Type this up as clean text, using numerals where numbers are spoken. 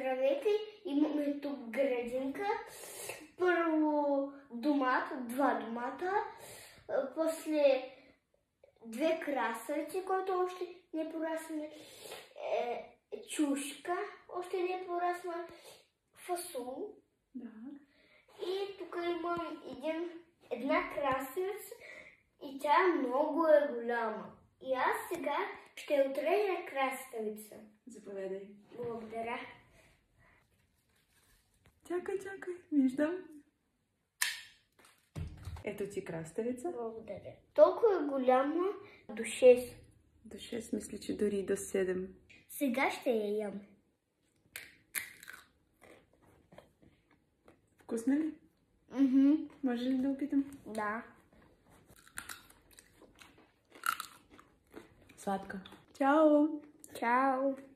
Здравейте, имаме тук градинка. Първо два домата, после две краставици, които още не е порасна, чушка, още не е порасна, фасул. Да. И тук имам една краставица и тя много е голяма. И аз сега ще отрежа краставица. Заповядай. Благодаря. Чакай, виждам. Ето ти краставица. Благодаря. Толкова е голяма до 6. До 6, мисля, че дори до 7. Сега ще я ям. Вкусна ли? Може ли да опитам? Да. Сладка. Чао! Чао!